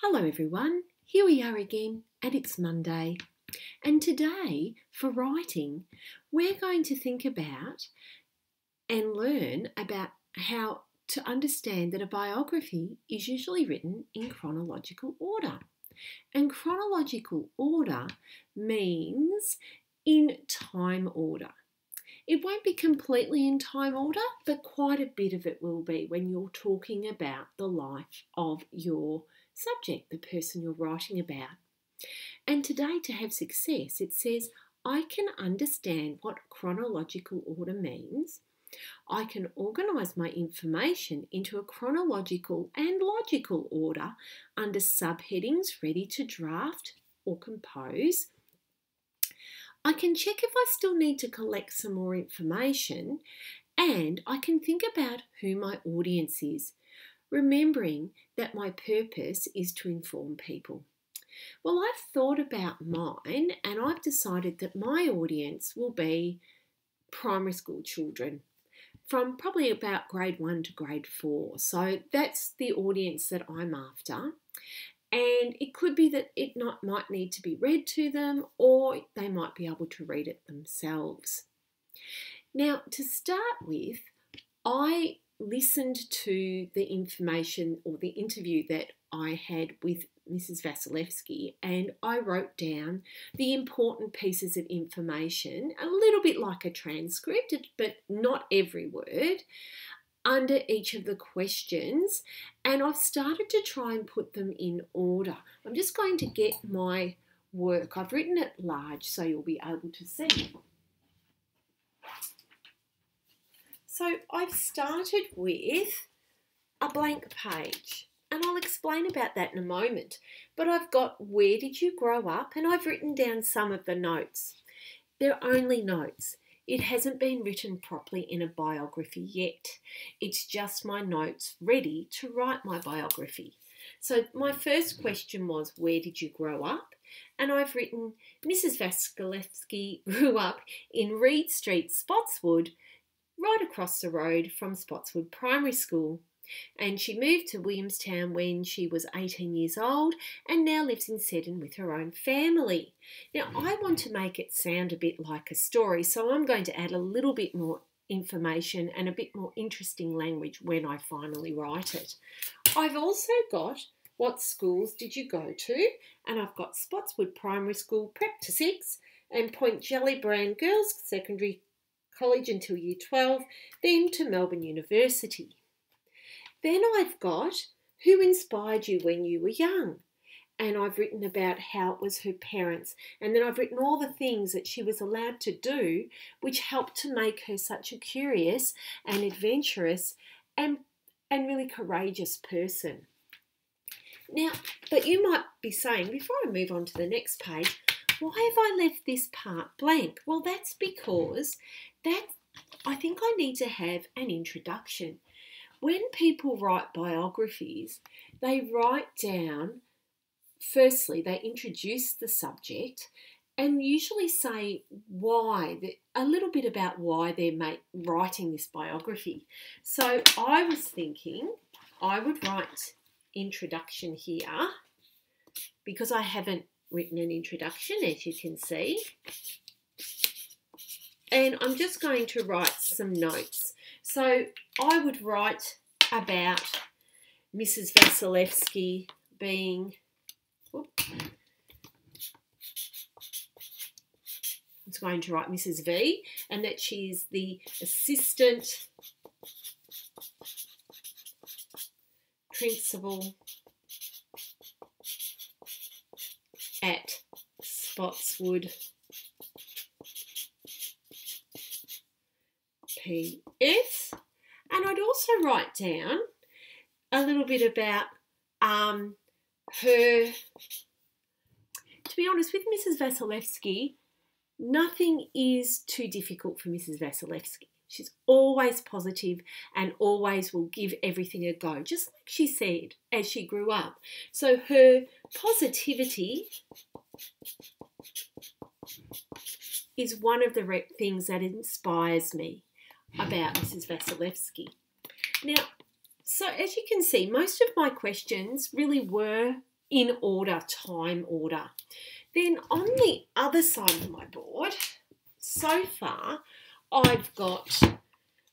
Hello everyone, here we are again and it's Monday. And today for writing we're going to think about and learn about how to understand that a biography is usually written in chronological order. And chronological order means in time order. It won't be completely in time order, but quite a bit of it will be when you're talking about the life of your subject, the person you're writing about. And today, to have success, it says, I can understand what chronological order means. I can organise my information into a chronological and logical order under subheadings ready to draft or compose. I can check if I still need to collect some more information, and I can think about who my audience is, remembering that my purpose is to inform people. Well, I've thought about mine and I've decided that my audience will be primary school children from probably about grade 1 to grade 4. So that's the audience that I'm after. And it could be that it might need to be read to them, or they might be able to read it themselves. Now, to start with, I listened to the information or the interview that I had with Mrs. Vasilevsky, and I wrote down the important pieces of information, a little bit like a transcript, but not every word, under each of the questions, and I've started to try and put them in order. I'm just going to get my work. I've written it large so you'll be able to see. So I've started with a blank page, and I'll explain about that in a moment. But I've got where did you grow up, and I've written down some of the notes. They're only notes. It hasn't been written properly in a biography yet. It's just my notes ready to write my biography. So my first question was, where did you grow up? And I've written, Mrs. Vasilevsky grew up in Reed Street, Spotswood, right across the road from Spotswood Primary School. And she moved to Williamstown when she was 18 years old and now lives in Seddon with her own family. Now, I want to make it sound a bit like a story, so I'm going to add a little bit more information and a bit more interesting language when I finally write it. I've also got what schools did you go to, and I've got Spotswood Primary School Prep to 6 and Point Gellibrand Girls Secondary College until Year 12, then to Melbourne University. Then I've got who inspired you when you were young, and I've written about how it was her parents, and then I've written all the things that she was allowed to do which helped to make her such a curious and adventurous and really courageous person. Now, but you might be saying, before I move on to the next page, why have I left this part blank? Well, that's because I think I need to have an introduction. When people write biographies, they write down, firstly, they introduce the subject and usually say why, a little bit about why they're writing this biography. So I was thinking I would write introduction here because I haven't written an introduction, as you can see. And I'm just going to write some notes. So I would write about Mrs. Vasilevsky being, I was going to write Mrs. V, and that she's the assistant principal at Spotswood PS, and I'd also write down a little bit about her. To be honest, with Mrs. Vasilevsky, nothing is too difficult for Mrs. Vasilevsky. She's always positive and always will give everything a go, just like she said as she grew up. So her positivity is one of the things that inspires me about Mrs. Vasilevsky. Now, so as you can see, most of my questions really were in order, time order. Then on the other side of my board, so far, I've got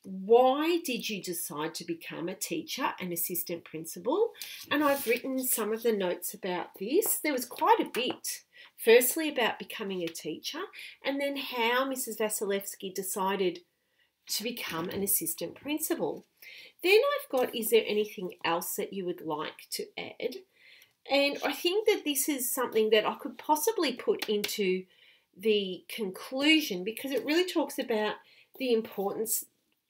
why did you decide to become a teacher and assistant principal? And I've written some of the notes about this. There was quite a bit. Firstly, about becoming a teacher, and then how Mrs. Vasilevsky decided to become an assistant principal. Then I've got, is there anything else that you would like to add? And I think that this is something that I could possibly put into the conclusion, because it really talks about the importance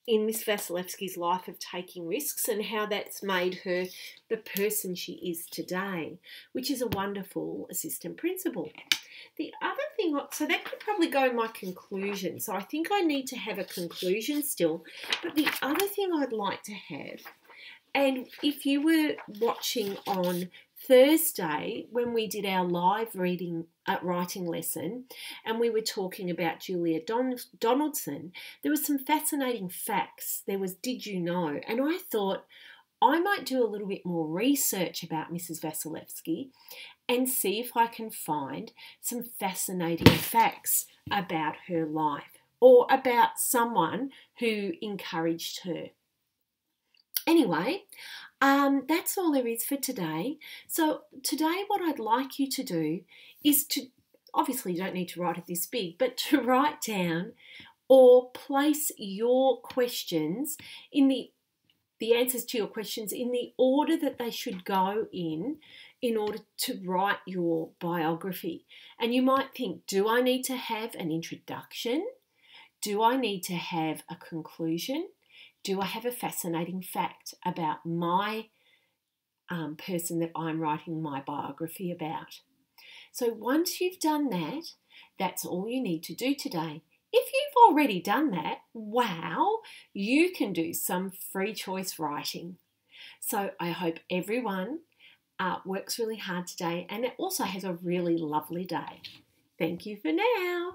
in Miss Vasilevsky's life of taking risks and how that's made her the person she is today, which is a wonderful assistant principal. The other thing, so that could probably go in my conclusion. So I think I need to have a conclusion still. But the other thing I'd like to have, and if you were watching on Thursday when we did our live writing lesson and we were talking about Julia Donaldson, there was some fascinating facts. There was did you know? And I thought I might do a little bit more research about Mrs. Vasilevsky and see if I can find some fascinating facts about her life or about someone who encouraged her. Anyway, that's all there is for today. So today what I'd like you to do is to, obviously you don't need to write it this big, but to write down or place your questions in the answers to your questions in the order that they should go in order to write your biography. And you might think, do I need to have an introduction? Do I need to have a conclusion? Do I have a fascinating fact about my person that I'm writing my biography about? So once you've done that, that's all you need to do today. If you've already done that, wow, you can do some free choice writing. So I hope everyone works really hard today and it also has a really lovely day. Thank you for now.